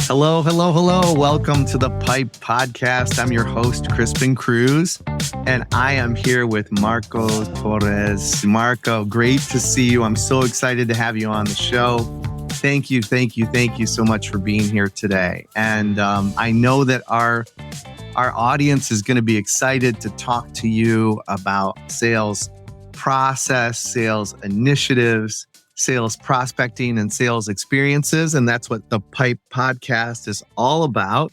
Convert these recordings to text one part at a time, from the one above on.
Hello, hello, hello. Welcome to the Pipe Podcast. I'm your host, Crispin Cruz, and I am here with Marco Torres. Marco, great to see you. I'm so excited to have you on the show. Thank you so much for being here today. And I know that our audience is going to be excited to talk to you about sales process, sales initiatives, sales prospecting, and sales experiences. And that's what the Pipe Podcast is all about.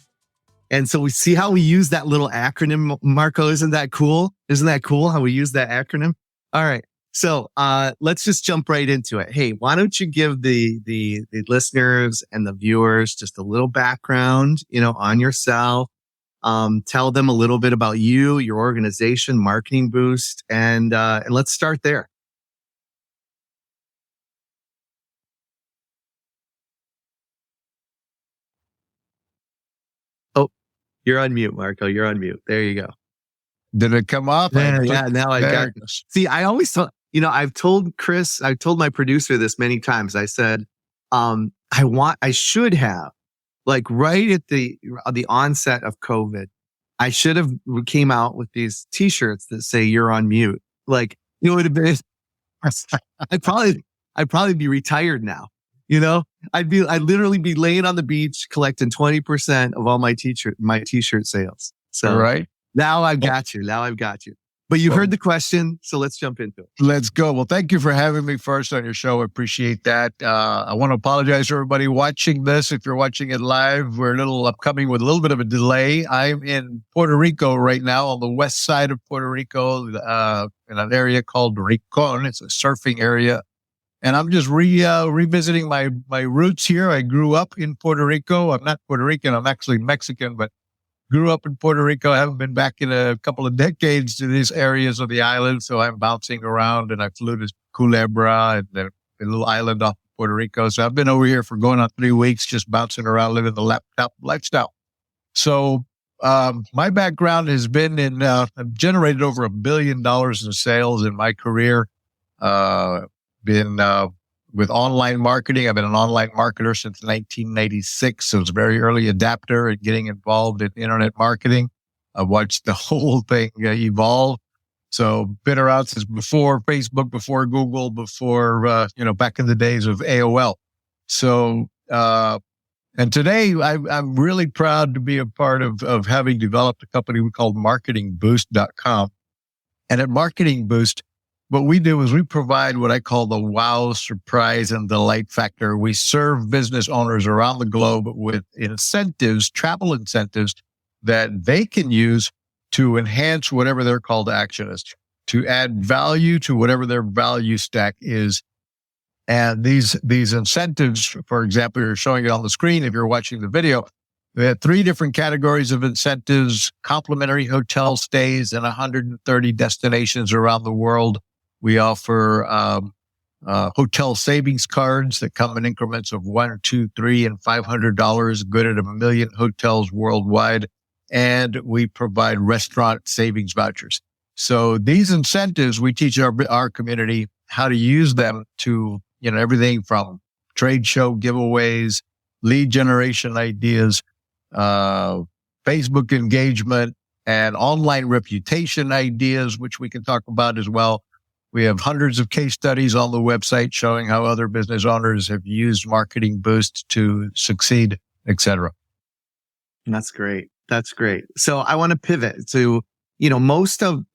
And so we see how we use that little acronym, Marco. Isn't that cool? Isn't that cool how we use that acronym? All right. So let's just jump right into it. Hey, why don't you give the listeners and the viewers just a little background, on yourself. Tell them a little bit about you, your organization, Marketing Boost, and let's start there. Oh, you're on mute, Marco. You're on mute. There you go. Did it come up? Yeah, now I got it. See, I always thought, I've told my producer this many times. I said, I should have, like right at the onset of COVID, I should have came out with these T-shirts that say "You're on mute." Like, it would have been. I'd probably be retired now. I'd literally be laying on the beach collecting 20% of all my T-shirt sales. So right now I've got you. But you've heard the question, so let's jump into it. Let's go. Well, thank you for having me first on your show. I appreciate that. I want to apologize to everybody watching this. If you're watching it live, we're upcoming with a little bit of a delay. I'm in Puerto Rico right now, on the west side of Puerto Rico, in an area called Rincon. It's a surfing area. And I'm just revisiting my roots here. I grew up in Puerto Rico. I'm not Puerto Rican. I'm actually Mexican, but grew up in Puerto Rico. I haven't been back in a couple of decades to these areas of the island. So I'm bouncing around, and I flew to Culebra and then a little island off Puerto Rico. So I've been over here for going on 3 weeks, just bouncing around, living the laptop lifestyle. So my background has been I've generated over $1 billion in sales in my career. Been with online marketing. I've been an online marketer since 1996. So I was a very early adapter and getting involved in internet marketing. I watched the whole thing evolve. So been around since before Facebook, before Google, before, back in the days of AOL. So, and today I'm really proud to be a part of having developed a company we called marketingboost.com. And at Marketing Boost, what we do is we provide what I call the wow, surprise, and delight factor. We serve business owners around the globe with incentives, travel incentives, that they can use to enhance whatever their call to action is, to add value to whatever their value stack is. And these incentives, for example, you're showing it on the screen if you're watching the video. We have 3 different categories of incentives: complimentary hotel stays in 130 destinations around the world. We offer hotel savings cards that come in increments of $1, $2, $3, and $500, good at 1 million hotels worldwide. And we provide restaurant savings vouchers. So these incentives, we teach our community how to use them to, everything from trade show giveaways, lead generation ideas, Facebook engagement, and online reputation ideas, which we can talk about as well. We have hundreds of case studies on the website showing how other business owners have used Marketing Boost to succeed, etc. That's great. So I want to pivot to, most of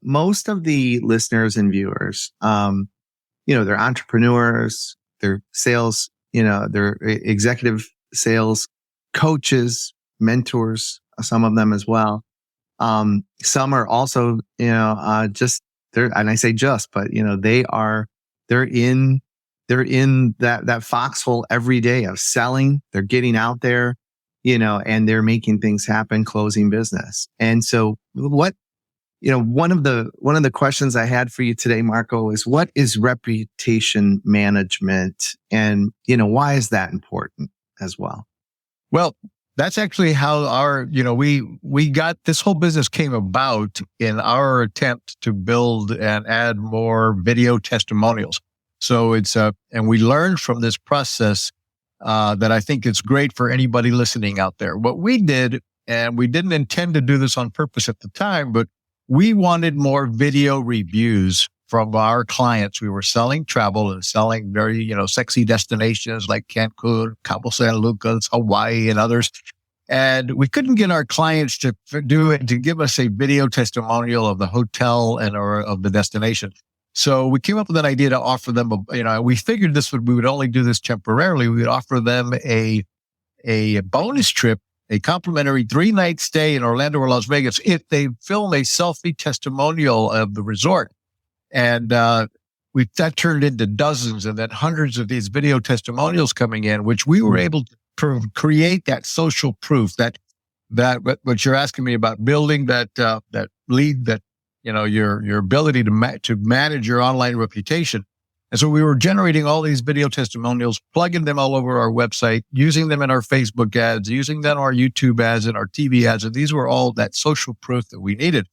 the listeners and viewers, they're entrepreneurs, they're sales, they're executive sales coaches, mentors, some of them as well. Some are also, and I say just, but they're in that foxhole every day of selling. They're getting out there, and they're making things happen, closing business. And so one of the questions I had for you today, Marco, is what is reputation management, and why is that important as well? Well, that's actually how we got this whole business came about in our attempt to build and add more video testimonials. So and we learned from this process that I think it's great for anybody listening out there. What we did, and we didn't intend to do this on purpose at the time, but we wanted more video reviews from our clients. We were selling travel and selling very, sexy destinations like Cancun, Cabo San Lucas, Hawaii, and others. And we couldn't get our clients to give us a video testimonial of the hotel or of the destination. So we came up with an idea to offer them, we figured we would only do this temporarily. We would offer them a bonus trip, a complimentary 3-night stay in Orlando or Las Vegas if they film a selfie testimonial of the resort. And that turned into dozens and then hundreds of these video testimonials coming in, which we were able to create that social proof that what you're asking me about, building that lead, that your ability to manage your online reputation. And so we were generating all these video testimonials, plugging them all over our website, using them in our Facebook ads, using them in our YouTube ads and our TV ads. And these were all that social proof that we needed.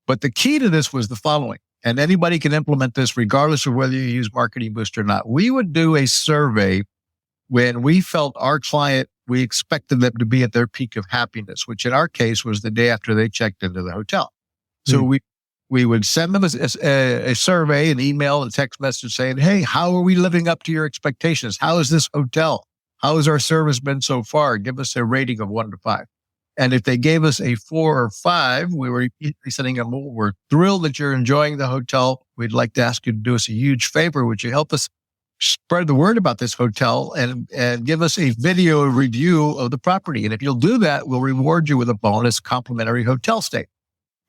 But the key to this was the following, and anybody can implement this regardless of whether you use Marketing Boost or not. We would do a survey when we felt our client, we expected them to be at their peak of happiness, which in our case was the day after they checked into the hotel. So we would send them a survey, an email, a text message saying, hey, how are we living up to your expectations? How is this hotel? How has our service been so far? Give us a rating of 1 to 5. And if they gave us a 4 or 5, we were sending them, we're thrilled that you're enjoying the hotel. We'd like to ask you to do us a huge favor. Would you help us spread the word about this hotel and give us a video review of the property? And if you'll do that, we'll reward you with a bonus complimentary hotel stay.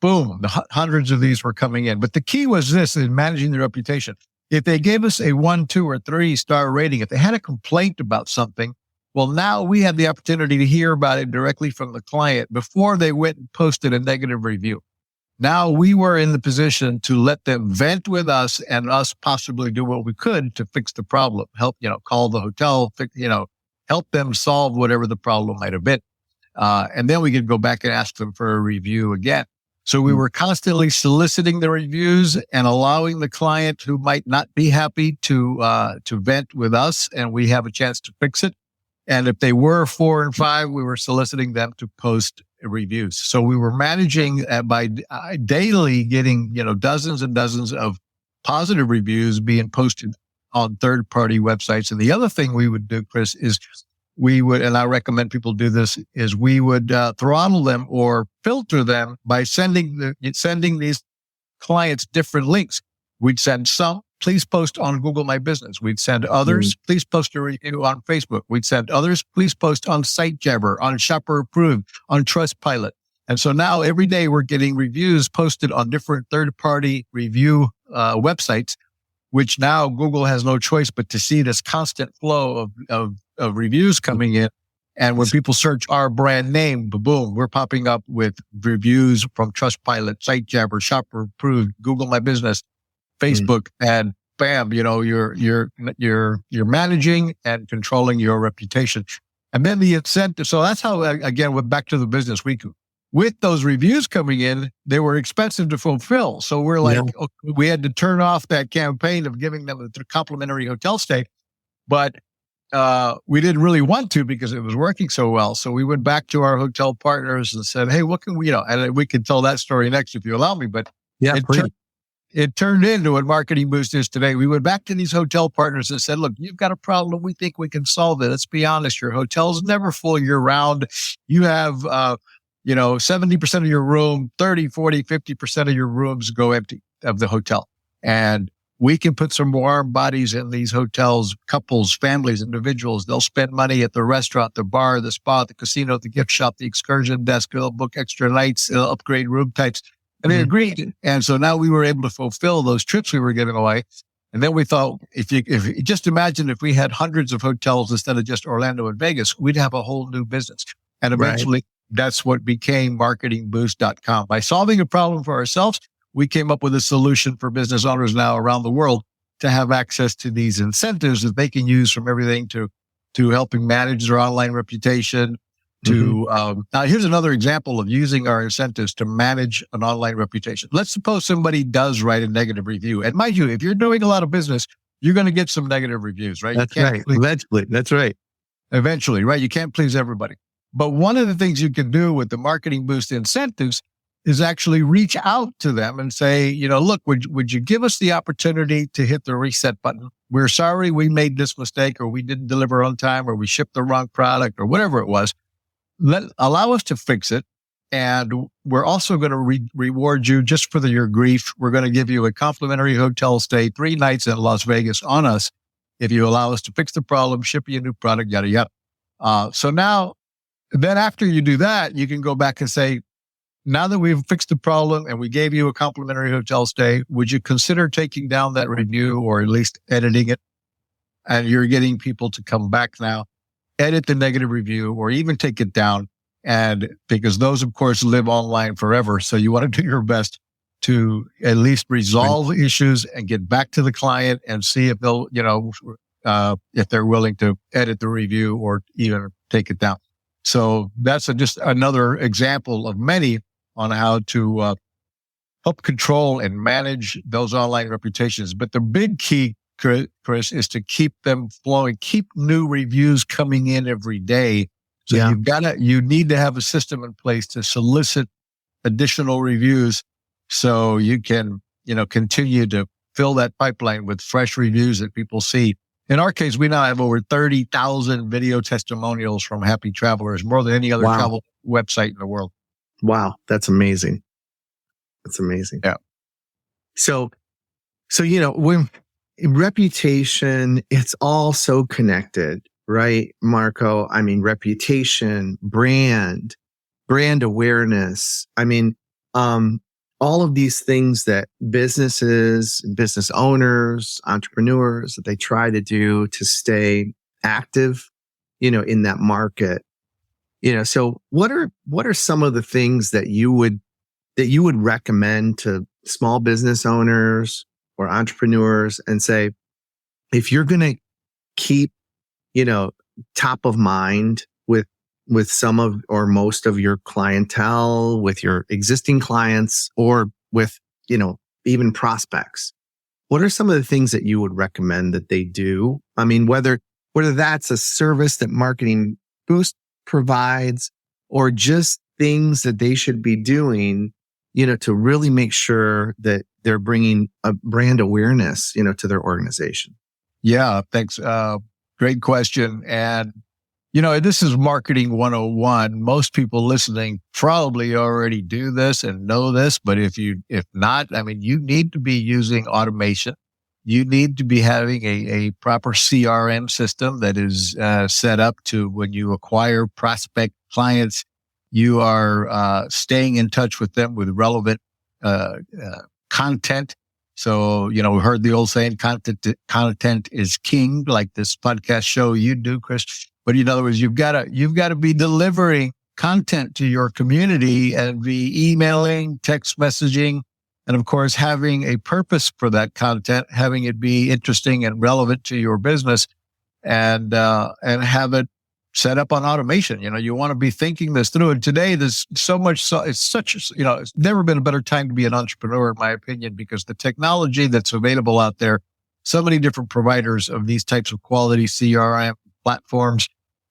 Boom, hundreds of these were coming in. But the key was this in managing the reputation. If they gave us a 1, 2, or 3-star rating, if they had a complaint about something, well, now we had the opportunity to hear about it directly from the client before they went and posted a negative review. Now we were in the position to let them vent with us and us possibly do what we could to fix the problem, help, call the hotel, help them solve whatever the problem might have been. And then we could go back and ask them for a review again. So we were constantly soliciting the reviews and allowing the client who might not be happy to vent with us, and we have a chance to fix it. And if they were 4 and 5, we were soliciting them to post reviews. So we were managing by daily getting, dozens and dozens of positive reviews being posted on third-party websites. And the other thing we would do, Chris, is we would, and I recommend people do this, is we would throttle them or filter them by sending these clients different links. We'd send some, please post on Google My Business. We'd send others, please post a review on Facebook. We'd send others, please post on SiteJabber, on Shopper Approved, on Trustpilot. And so now every day we're getting reviews posted on different third-party review websites, which now Google has no choice but to see this constant flow of reviews coming in. And when people search our brand name, boom, we're popping up with reviews from Trustpilot, SiteJabber, Shopper Approved, Google My Business, Facebook, and bam, you're managing and controlling your reputation. And then the incentive. So that's how, again, we're back to the business. With those reviews coming in, they were expensive to fulfill. So we're like, okay, we had to turn off that campaign of giving them a complimentary hotel stay. But we didn't really want to because it was working so well. So we went back to our hotel partners and said, hey, what can we, and we can tell that story next if you allow me. But it turned into what Marketing Boost is today. We went back to these hotel partners and said, look, you've got a problem. We think we can solve it. Let's be honest. Your hotel's never full year round. You have, 70% of your room, 30, 40, 50% of your rooms go empty of the hotel. And we can put some warm bodies in these hotels, couples, families, individuals. They'll spend money at the restaurant, the bar, the spa, the casino, the gift shop, the excursion desk. They'll book extra nights. They'll upgrade room types. And they agreed. And so now we were able to fulfill those trips we were giving away. And then we thought, if you just imagine if we had hundreds of hotels instead of just Orlando and Vegas, we'd have a whole new business. And eventually that's what became marketingboost.com. By solving a problem for ourselves, we came up with a solution for business owners now around the world to have access to these incentives that they can use from everything to helping manage their online reputation. Now, here's another example of using our incentives to manage an online reputation. Let's suppose somebody does write a negative review. And mind you, if you're doing a lot of business, you're going to get some negative reviews, right? That's right. Allegedly. That's right. eventually, right? You can't please everybody. But one of the things you can do with the marketing boost incentives is actually reach out to them and say, look, would you give us the opportunity to hit the reset button? We're sorry we made this mistake, or we didn't deliver on time, or we shipped the wrong product, or whatever it was. Allow us to fix it. And we're also going to reward you just for your grief. We're going to give you a complimentary hotel stay, 3 nights in Las Vegas on us if you allow us to fix the problem, ship you a new product, yada, yada. So now, then after you do that, you can go back and say, now that we've fixed the problem and we gave you a complimentary hotel stay, would you consider taking down that review or at least editing it? And you're getting people to come back now, edit the negative review or even take it down. And because those, of course, live online forever. So you want to do your best to at least resolve issues and get back to the client and see if they'll, if they're willing to edit the review or even take it down. So that's just another example of many on how to help control and manage those online reputations. But the big key, Chris, is to keep them flowing, keep new reviews coming in every day. So you need to have a system in place to solicit additional reviews so you can, continue to fill that pipeline with fresh reviews that people see. In our case, we now have over 30,000 video testimonials from happy travelers, more than any other travel website in the world. Wow. That's amazing. That's amazing. Yeah. So, when reputation, it's all so connected, right, Marco? I mean, reputation, brand awareness. I mean, all of these things that businesses, business owners, entrepreneurs, that they try to do to stay active, in that market. So what are some of the things that you would recommend to small business owners or entrepreneurs and say, if you're going to keep, top of mind with some of or most of your clientele, with your existing clients, or with, even prospects, what are some of the things that you would recommend that they do? I mean, whether that's a service that Marketing Boost provides or just things that they should be doing, to really make sure that they're bringing a brand awareness, to their organization. Yeah, thanks. Great question. And, this is marketing 101. Most people listening probably already do this and know this, but if not, you need to be using automation. You need to be having a proper CRM system that is set up to, when you acquire prospect clients, you are staying in touch with them with relevant content. So, we heard the old saying, content is king, like this podcast show you do, Chris. But in other words, you've got to be delivering content to your community and be emailing, text messaging, and of course, having a purpose for that content, having it be interesting and relevant to your business, and have it set up on automation. You want to be thinking this through. And today, there's so much. It's never been a better time to be an entrepreneur, in my opinion, because the technology that's available out there, so many different providers of these types of quality CRM platforms.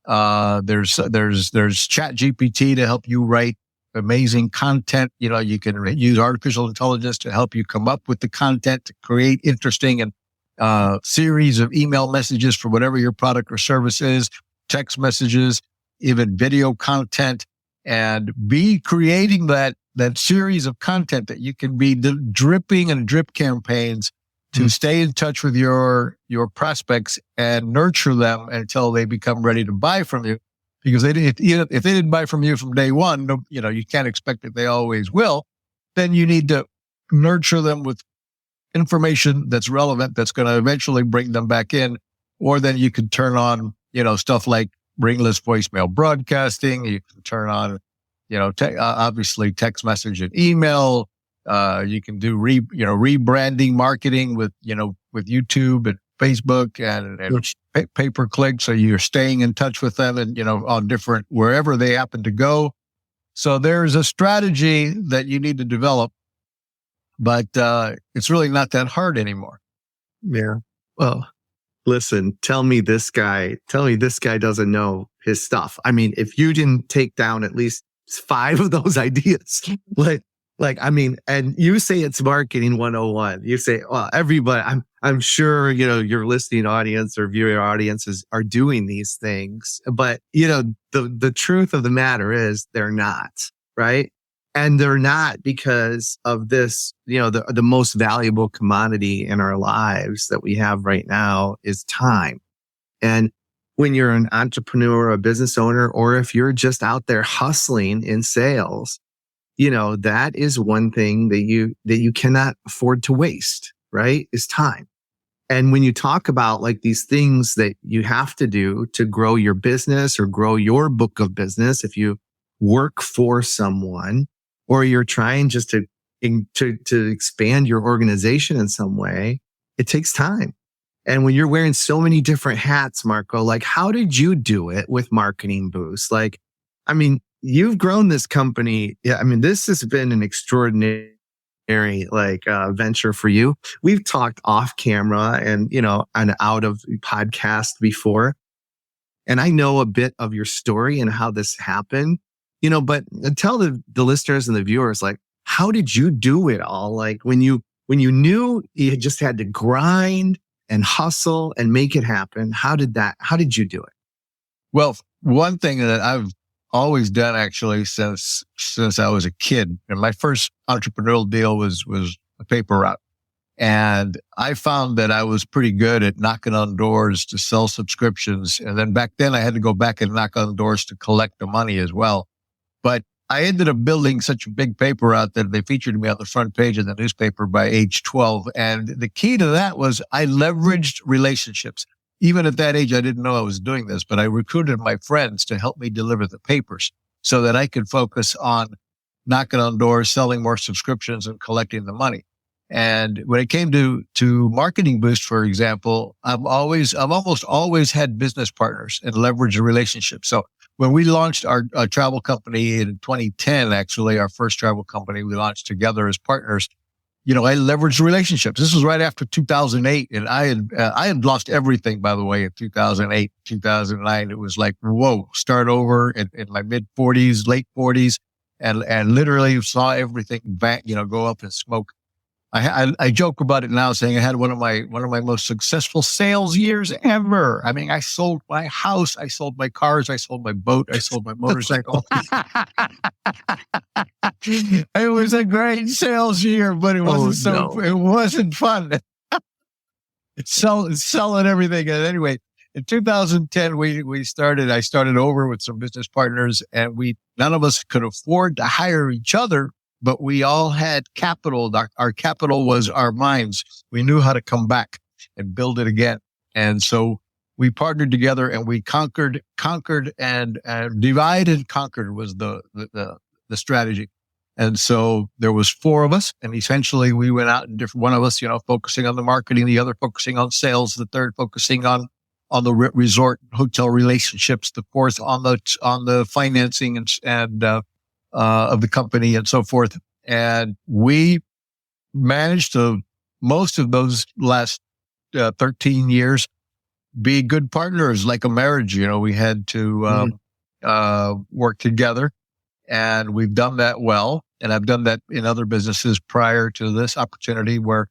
There's ChatGPT to help you write amazing content. You can use artificial intelligence to help you come up with the content to create interesting and series of email messages for whatever your product or service is, text messages, even video content, and be creating that series of content that you can be dripping and drip campaigns to stay in touch with your prospects and nurture them until they become ready to buy from you. Because if they didn't buy from you from day one, you can't expect that they always will. Then you need to nurture them with information that's relevant, that's going to eventually bring them back in. Or then you can turn on, stuff like ringless voicemail broadcasting. You can turn on, obviously text message and email. You can do rebranding marketing with YouTube and Facebook and pay per click. So you're staying in touch with them and, on different, wherever they happen to go. So there's a strategy that you need to develop, but, it's really not that hard anymore. Yeah. Well, listen, tell me this guy doesn't know his stuff. I mean, if you didn't take down at least 5 of those ideas, I mean, and you say it's marketing 101. You say, well, everybody, I'm sure, your listening audience or viewer audiences are doing these things, but the truth of the matter is they're not, right? And they're not because of this, the most valuable commodity in our lives that we have right now is time. And when you're an entrepreneur, a business owner, or if you're just out there hustling in sales, that is one thing that you cannot afford to waste, right? Is time. And when you talk about like these things that you have to do to grow your business or grow your book of business, if you work for someone or you're trying just to expand your organization in some way, it takes time. And when you're wearing so many different hats, Marco, like how did you do it with Marketing Boost? Like, I mean, you've grown this company. Yeah, I mean, this has been an extraordinary venture for you. We've talked off camera and out of podcast before, and I know a bit of your story and how this happened. But tell the listeners and the viewers, like, how did you do it all? Like when you knew you just had to grind and hustle and make it happen, how did you do it? Well, one thing that I've always done actually since I was a kid, and my first entrepreneurial deal was a paper route. And I found that I was pretty good at knocking on doors to sell subscriptions. And then back then I had to go back and knock on doors to collect the money as well. But I ended up building such a big paper route that they featured me on the front page of the newspaper by age 12. And the key to that was I leveraged relationships. Even at that age, I didn't know I was doing this, but I recruited my friends to help me deliver the papers so that I could focus on knocking on doors, selling more subscriptions, and collecting the money. And when it came to Marketing Boost, for example, I've almost always had business partners and leveraged a relationship. So when we launched our travel company in 2010, actually, our first travel company, we launched together as partners. I leveraged relationships. This was right after 2008, and I had lost everything, by the way, in 2008, 2009. It was like, whoa, start over in my mid 40s, late 40s, and literally saw everything back, go up in smoke. I joke about it now, saying I had one of my most successful sales years ever. I mean, I sold my house, I sold my cars, I sold my boat, I sold my motorcycle. It was a great sales year, but it wasn't it wasn't fun. Selling everything. And anyway, in 2010, I started over with some business partners, and none of us could afford to hire each other. But we all had capital. Our capital was our minds. We knew how to come back and build it again. And so we partnered together and we conquered and divide and conquered was the strategy. And so there was 4 of us, and essentially we went out and one of us, focusing on the marketing, the other focusing on sales, the third focusing on the resort hotel relationships, the fourth on the financing and of the company and so forth. And we managed to, most of those last 13 years, be good partners like a marriage. We had to work together, and we've done that well. And I've done that in other businesses prior to this opportunity where,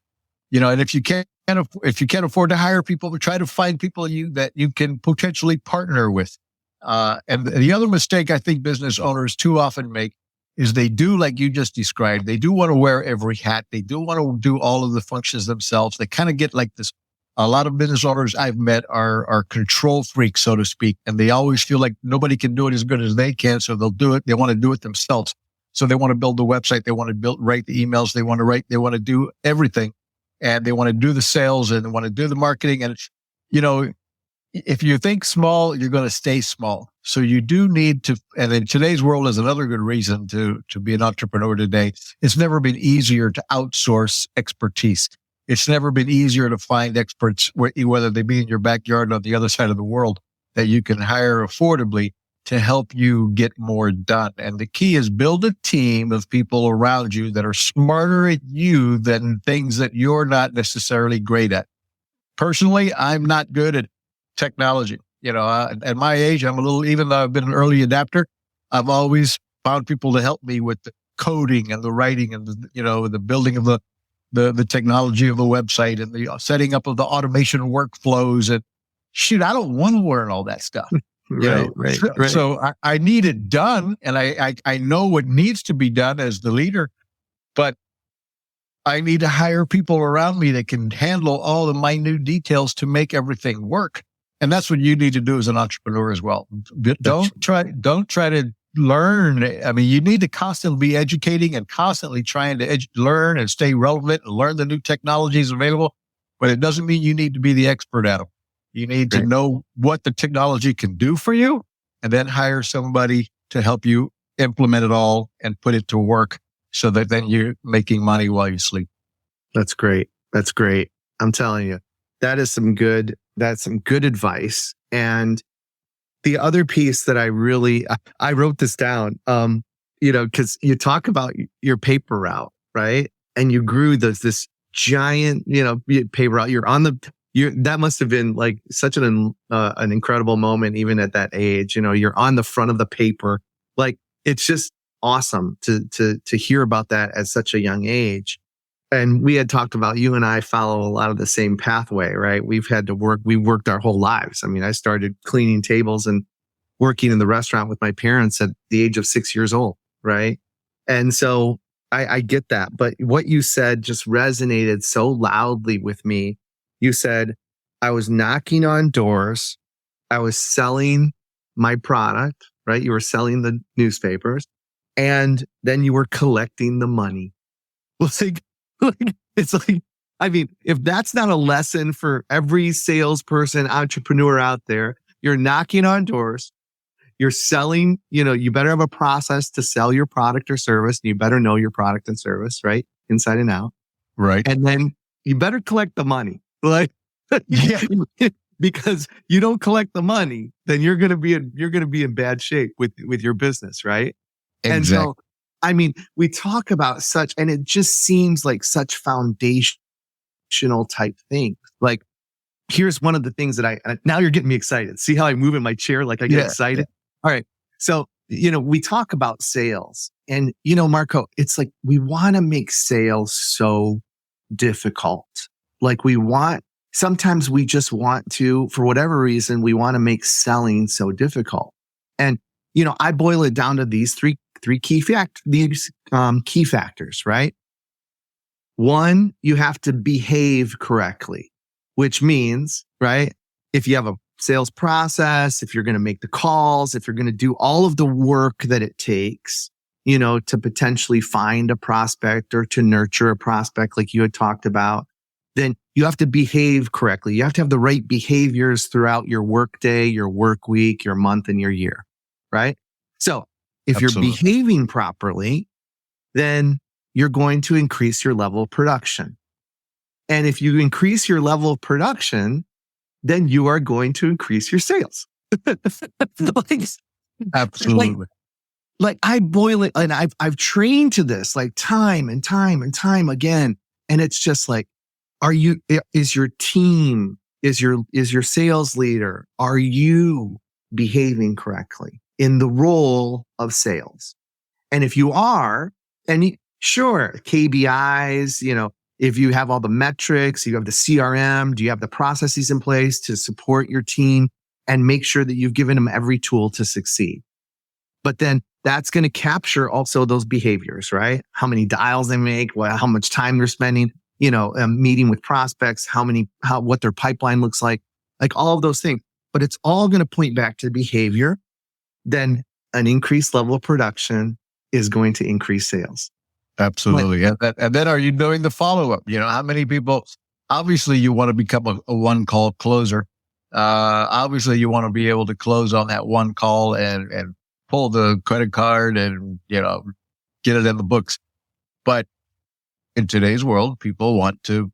and if you can't afford to hire people, try to find people that you can potentially partner with. And the other mistake I think business owners too often make is they do, like you just described, they do want to wear every hat. They do want to do all of the functions themselves. They kind of get like this. A lot of business owners I've met are control freaks, so to speak, and they always feel like nobody can do it as good as they can, so they'll do it. They want to do it themselves. So they want to build the website. They want to write the emails. They want to do everything, and they want to do the sales, and they want to do the marketing. And if you think small, you're going to stay small. So you do need to, and in today's world is another good reason to be an entrepreneur today. It's never been easier to outsource expertise. It's never been easier to find experts, whether they be in your backyard or on the other side of the world, that you can hire affordably to help you get more done. And the key is build a team of people around you that are smarter at you than things that you're not necessarily great at. personally, I'm not good at technology. At my age, I'm a little, even though I've been an early adapter, I've always found people to help me with the coding and the writing and the building of the technology of the website and the setting up of the automation workflows. And shoot, I don't want to learn all that stuff. Right. So I need it done, and I know what needs to be done as the leader, but I need to hire people around me that can handle all the minute details to make everything work. And that's what you need to do as an entrepreneur as well. Don't try to learn. I mean, you need to constantly be educating and constantly trying to learn and stay relevant and learn the new technologies available. But it doesn't mean you need to be the expert at them. You need to know what the technology can do for you, and then hire somebody to help you implement it all and put it to work, so that then you're making money while you sleep. That's great. I'm telling you, that's some good advice. And the other piece that I wrote this down, because you talk about your paper route, right? And you grew this giant, paper route. That must have been like such an incredible moment, even at that age. You're on the front of the paper. Like, it's just awesome to hear about that at such a young age. And we had talked about, you and I follow a lot of the same pathway, right? We worked our whole lives. I mean, I started cleaning tables and working in the restaurant with my parents at the age of 6 years old, right? And so I get that. But what you said just resonated so loudly with me. You said, I was knocking on doors. I was selling my product, right? You were selling the newspapers, and then you were collecting the money. It's like, I mean, if that's not a lesson for every salesperson, entrepreneur out there, you're knocking on doors, you're selling, you better have a process to sell your product or service. And you better know your product and service, right? Inside and out. Right. And then you better collect the money. Like, because you don't collect the money, then you're going to be in bad shape with your business, right? Exactly. And so, I mean, we talk about such, and it just seems like such foundational type things. Like, here's one of the things that now you're getting me excited. See how I move in my chair? Like, I get excited. Yeah. All right. So, we talk about sales, and, Marco, it's like, we want to make sales so difficult. Like, sometimes we just want to, for whatever reason, we want to make selling so difficult. And, I boil it down to these three key factors, right? One, you have to behave correctly, which means, right, if you have a sales process, if you're going to make the calls, if you're going to do all of the work that it takes, to potentially find a prospect or to nurture a prospect like you had talked about, then you have to behave correctly. You have to have the right behaviors throughout your work day, your work week, your month, and your year, right? So if Absolutely. You're behaving properly, then you're going to increase your level of production. And if you increase your level of production, then you are going to increase your sales. Absolutely. Like I boil it, and I've trained to this like time and time and time again. And it's just like, is your team, is your sales leader, are you behaving correctly in the role of sales? And if you are, and sure, KBIs, if you have all the metrics, you have the CRM, do you have the processes in place to support your team and make sure that you've given them every tool to succeed? But then that's going to capture also those behaviors, right? How many dials they make, how much time they're spending, meeting with prospects, what their pipeline looks like all of those things. But it's all going to point back to behavior. Then an increased level of production is going to increase sales. Absolutely. And then are you doing the follow-up? How many people, obviously you want to become a one-call closer. Obviously you want to be able to close on that one call and pull the credit card and, get it in the books. But in today's world, people want to,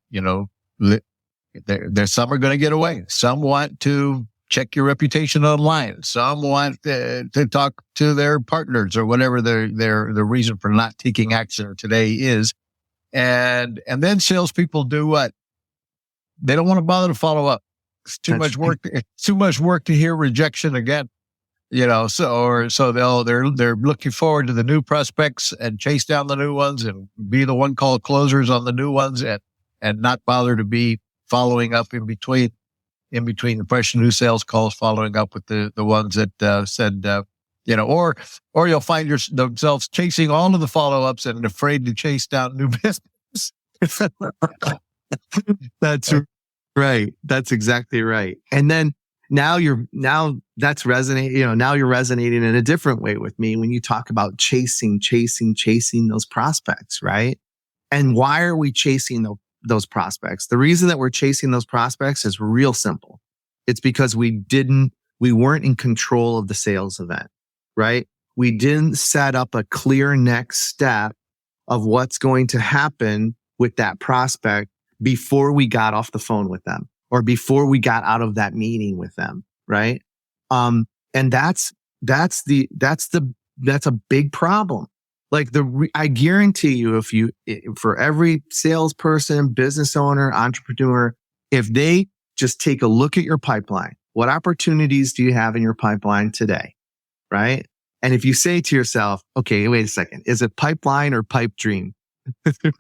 there's some are going to get away. Some want to check your reputation online. Some want to talk to their partners or whatever the reason for not taking action today is. And then salespeople do what? they don't want to bother to follow up. It's too That's much work. It's too much work to hear rejection again. They're looking forward to the new prospects and chase down the new ones and be the one call closers on the new ones and not bother to be following up in between the fresh new sales calls, following up with the ones that said, or you'll find themselves chasing all of the follow-ups and afraid to chase down new business. That's right. That's exactly right. And then now that's resonating, now you're resonating in a different way with me when you talk about chasing those prospects, right? And why are we chasing those prospects? The reason that we're chasing those prospects is real simple. It's because we weren't in control of the sales event, right? We didn't set up a clear next step of what's going to happen with that prospect before we got off the phone with them or before we got out of that meeting with them, right? And that's a big problem. Like I guarantee you, for every salesperson, business owner, entrepreneur, if they just take a look at your pipeline, what opportunities do you have in your pipeline today, right? And if you say to yourself, okay, wait a second, is it pipeline or pipe dream?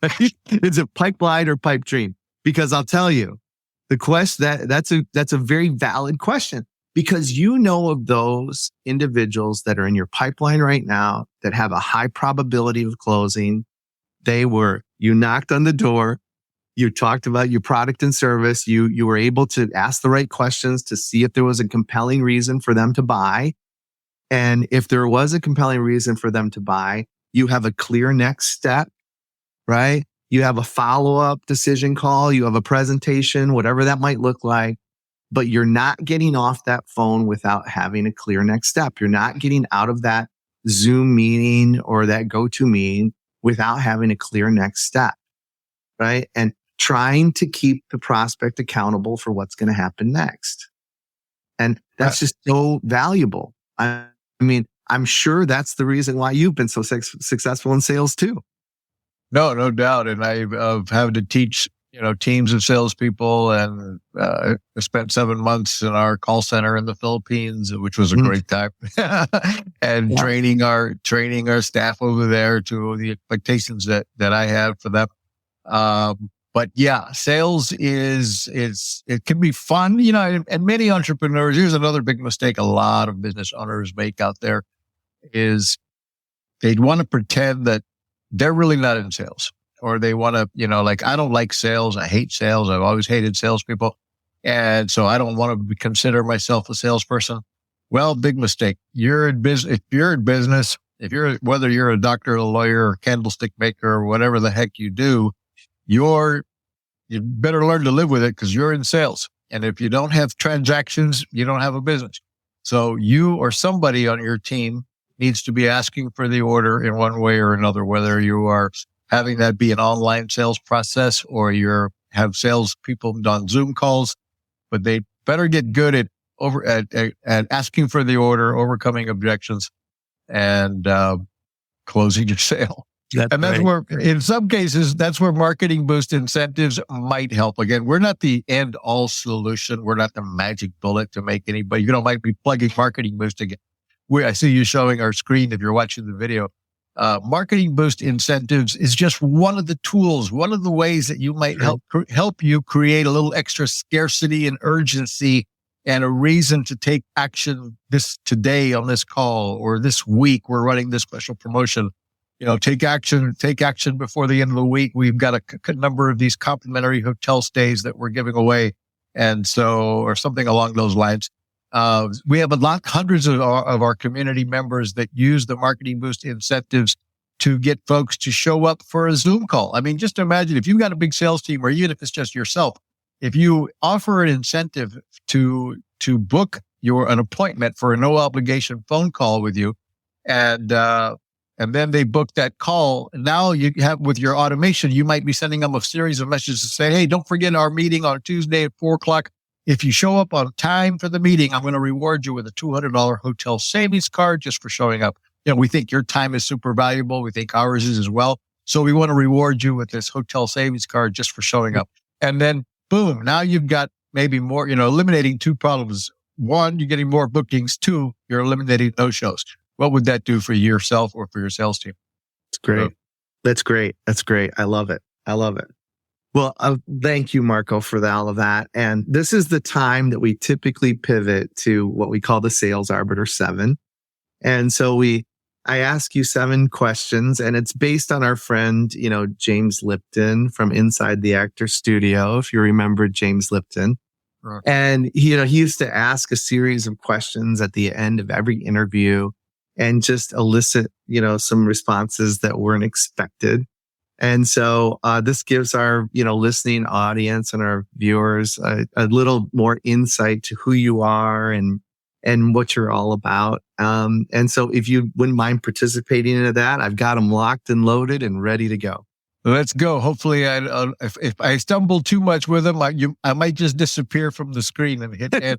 Right? Is it pipeline or pipe dream? Because I'll tell you, the question that's a very valid question, because you know of those individuals that are in your pipeline right now that have a high probability of closing. You knocked on the door, you talked about your product and service, you were able to ask the right questions to see if there was a compelling reason for them to buy. And if there was a compelling reason for them to buy, you have a clear next step, right? You have a follow-up decision call, you have a presentation, whatever that might look like, but you're not getting off that phone without having a clear next step. You're not getting out of that Zoom meeting or that go-to meeting without having a clear next step, right? And trying to keep the prospect accountable for what's going to happen next. And that's just so valuable. I mean, I'm sure that's the reason why you've been so successful in sales too. No doubt. And I've had to teach, teams of salespeople, and I spent 7 months in our call center in the Philippines, which was a great time, and training our staff over there to the expectations that I have for them. But yeah, sales it can be fun, and many entrepreneurs, here's another big mistake a lot of business owners make out there is they'd want to pretend that they're really not in sales, or they want to, I don't like sales. I hate sales. I've always hated salespeople. And so I don't want to consider myself a salesperson. Well, big mistake. You're in business. If you're in business, whether you're a doctor, a lawyer, or candlestick maker, or whatever the heck you do, you better learn to live with it, because you're in sales. And if you don't have transactions, you don't have a business. So you or somebody on your team needs to be asking for the order in one way or another, whether you are having that be an online sales process or have sales people on Zoom calls, but they better get good at asking for the order, overcoming objections, and closing your sale. That's where, in some cases, that's where marketing boost incentives might help. Again, we're not the end all solution. We're not the magic bullet to make anybody, might be plugging marketing boost again. I see you showing our screen if you're watching the video. Marketing boost incentives is just one of the tools, one of the ways that you might help you create a little extra scarcity and urgency and a reason to take action today on this call, or this week we're running this special promotion. Take action before the end of the week. We've got a number of these complimentary hotel stays that we're giving away. And so, or something along those lines. We have hundreds of our community members that use the marketing boost incentives to get folks to show up for a Zoom call. I mean, just imagine if you've got a big sales team, or even if it's just yourself, if you offer an incentive to book an appointment for a no obligation phone call with you, and then they book that call. Now you have, with your automation, you might be sending them a series of messages to say, hey, don't forget our meeting on Tuesday at 4:00. If you show up on time for the meeting, I'm going to reward you with a $200 hotel savings card just for showing up. We think your time is super valuable. We think ours is as well. So we want to reward you with this hotel savings card just for showing up. And then boom, now you've got maybe more, eliminating two problems. One, you're getting more bookings. Two, you're eliminating no-shows. What would that do for yourself or for your sales team? It's great. That's great. That's great. I love it. I love it. Well, thank you, Marco, for all of that. And this is the time that we typically pivot to what we call the Sales Arbiter 7. And so I ask you 7 questions, and it's based on our friend, James Lipton from Inside the Actor Studio, if you remember James Lipton. Right. And he used to ask a series of questions at the end of every interview and just elicit, some responses that weren't expected. And so this gives our, listening audience and our viewers a little more insight to who you are and what you're all about. And so if you wouldn't mind participating in that, I've got them locked and loaded and ready to go. Let's go. Hopefully, if I stumble too much with them, I might just disappear from the screen and hit end.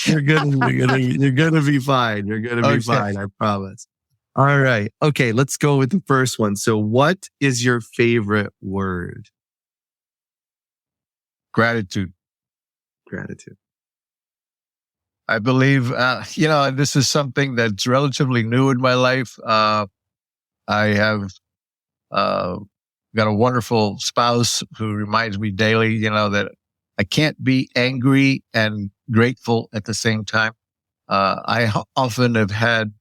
You're gonna be fine. You're gonna be fine. I promise. All right. Okay, let's go with the first one. So what is your favorite word? Gratitude. Gratitude. I believe, this is something that's relatively new in my life. I have got a wonderful spouse who reminds me daily, that I can't be angry and grateful at the same time. I often have had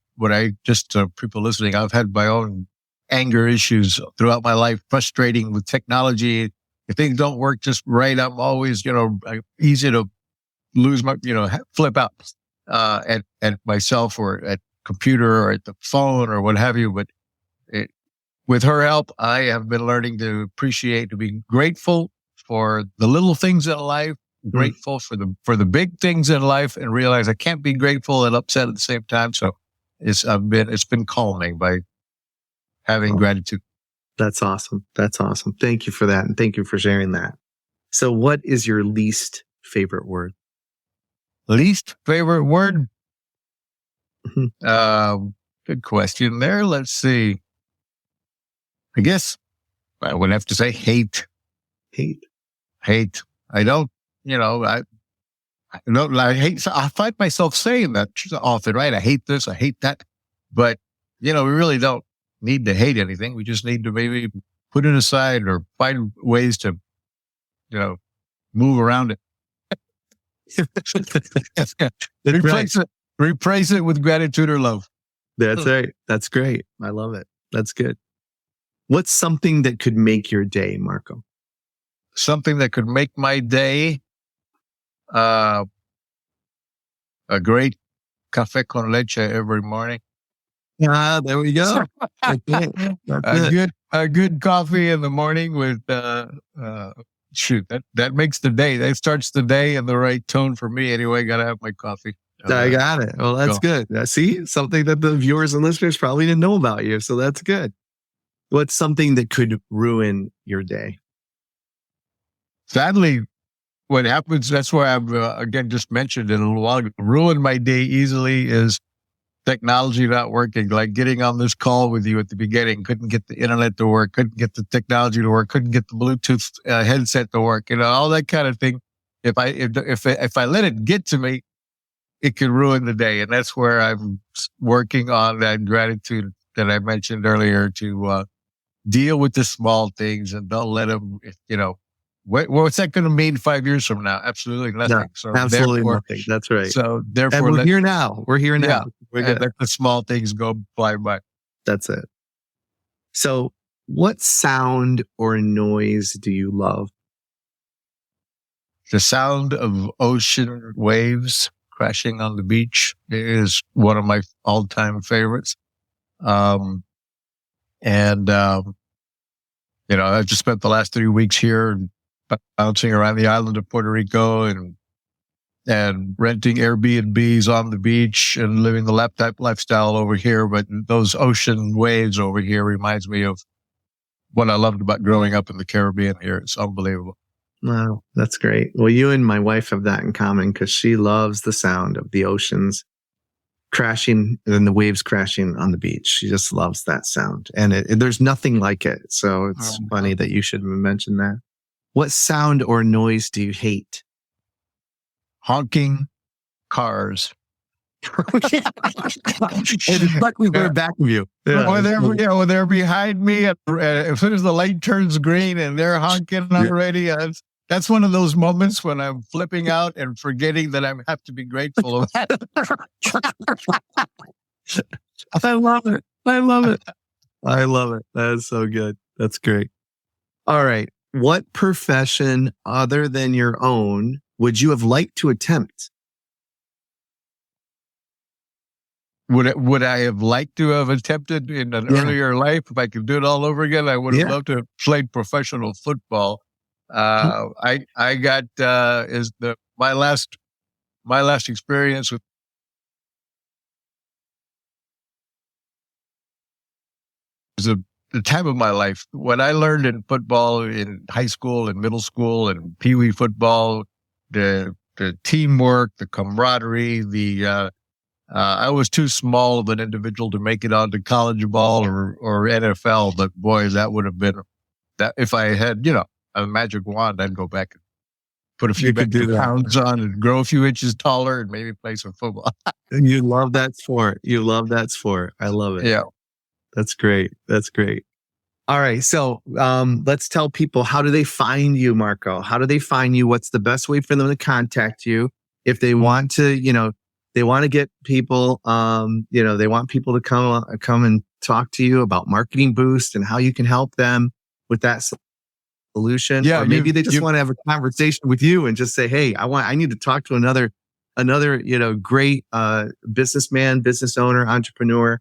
people listening, I've had my own anger issues throughout my life, frustrating with technology. If things don't work just right, I'm always, easy to lose my, flip out, at myself or at computer or at the phone or what have you. But with her help, I have been learning to appreciate, to be grateful for the little things in life, grateful for the big things in life, and realize I can't be grateful and upset at the same time. So it's been calming by having gratitude. That's awesome. That's awesome. Thank you for that. And thank you for sharing that. So what is your least favorite word? Least favorite word? Good question there. Let's see. I guess I would have to say hate. Hate. I don't, I hate, I find myself saying that often, right? I hate this, I hate that. But, we really don't need to hate anything. We just need to maybe put it aside or find ways to, move around it. Replace it with gratitude or love. That's right. That's great. I love it. That's good. What's something that could make your day, Marco? Something that could make my day, a great café con leche every morning. There we go. A good coffee in the morning with, that makes the day. That starts the day in the right tone for me anyway. Got to have my coffee. I got it. Well, that's good. See, something that the viewers and listeners probably didn't know about you. So that's good. What's something that could ruin your day? Sadly, what happens, that's why I've, again, just mentioned it a little while ago, ruin my day easily is technology not working. Like getting on this call with you at the beginning, couldn't get the internet to work, couldn't get the technology to work, couldn't get the Bluetooth headset to work, all that kind of thing. If I let it get to me, it could ruin the day. And that's where I'm working on that gratitude that I mentioned earlier to deal with the small things and don't let them, what's that going to mean 5 years from now? Absolutely nothing. No, so absolutely nothing. That's right. So therefore, and we're here now. Yeah, we're good. Let the small things go by. That's it. So what sound or noise do you love? The sound of ocean waves crashing on the beach is one of my all-time favorites. I've just spent the last 3 weeks here bouncing around the island of Puerto Rico and renting Airbnbs on the beach and living the laptop lifestyle over here. But those ocean waves over here reminds me of what I loved about growing up in the Caribbean here. It's unbelievable. Wow, that's great. Well, you and my wife have that in common because she loves the sound of the oceans crashing and then the waves crashing on the beach. She just loves that sound. And there's nothing like it. So it's funny that you should have mentioned that. What sound or noise do you hate? Honking cars. It's like we were back of you. When they're behind me, and as soon as the light turns green and they're honking already, that's one of those moments when I'm flipping out and forgetting that I have to be grateful of that. I love it. I love it. I love it. That is so good. That's great. All right. What profession other than your own would you have liked to attempt? Would I have liked to have attempted in an earlier life? If I could do it all over again, I would have loved to have played professional football. I got my last experience with was the time of my life. What I learned in football in high school and middle school and pee-wee football, the teamwork, the camaraderie, I was too small of an individual to make it onto college ball or NFL, but boy, that would have been that if I had, a magic wand, I'd go back and put a few extra pounds on and grow a few inches taller and maybe play some football. And you love that sport. You love that sport. I love it. Yeah. That's great. That's great. All right. So let's tell people, how do they find you, Marco? How do they find you? What's the best way for them to contact you? If they want to, they want to get people, they want people to come and talk to you about Marketing Boost and how you can help them with that solution. Yeah, or maybe they just want to have a conversation with you and just say, hey, I need to talk to another, great businessman, business owner, entrepreneur.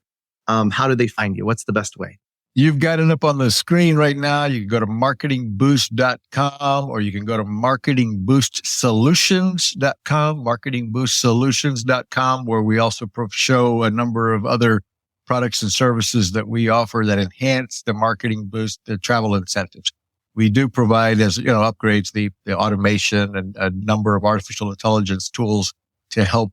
How do they find you? What's the best way? You've got it up on the screen right now. You can go to marketingboost.com or you can go to marketingboostsolutions.com, marketingboostsolutions.com, where we also show a number of other products and services that we offer that enhance the Marketing Boost, the travel incentives. We do provide, as upgrades, the automation and a number of artificial intelligence tools to help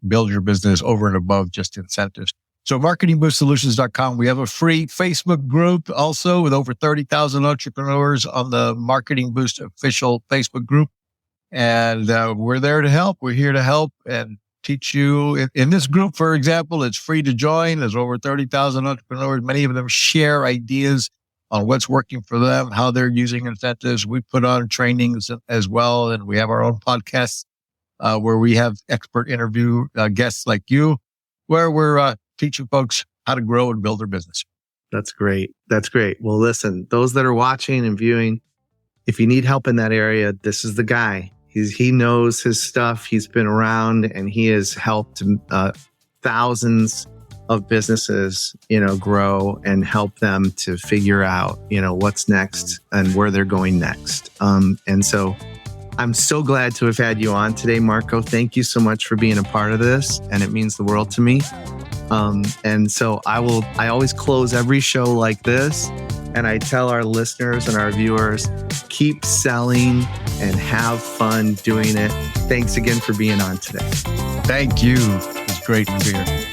build your business over and above just incentives. So marketingboostsolutions.com. We have a free Facebook group also with over 30,000 entrepreneurs on the Marketing Boost official Facebook group. And we're there to help. We're here to help and teach you. In this group, for example, it's free to join. There's over 30,000 entrepreneurs. Many of them share ideas on what's working for them, how they're using incentives. We put on trainings as well. And we have our own podcasts where we have expert interview guests like you, where we're teaching folks how to grow and build their business. That's great. That's great. Well, listen, those that are watching and viewing, if you need help in that area, this is the guy. He knows his stuff. He's been around and he has helped thousands of businesses, grow and help them to figure out, what's next and where they're going next. And so I'm so glad to have had you on today, Marco. Thank you so much for being a part of this. And it means the world to me. And so I always close every show like this. And I tell our listeners and our viewers, keep selling and have fun doing it. Thanks again for being on today. Thank you. It's great to be here.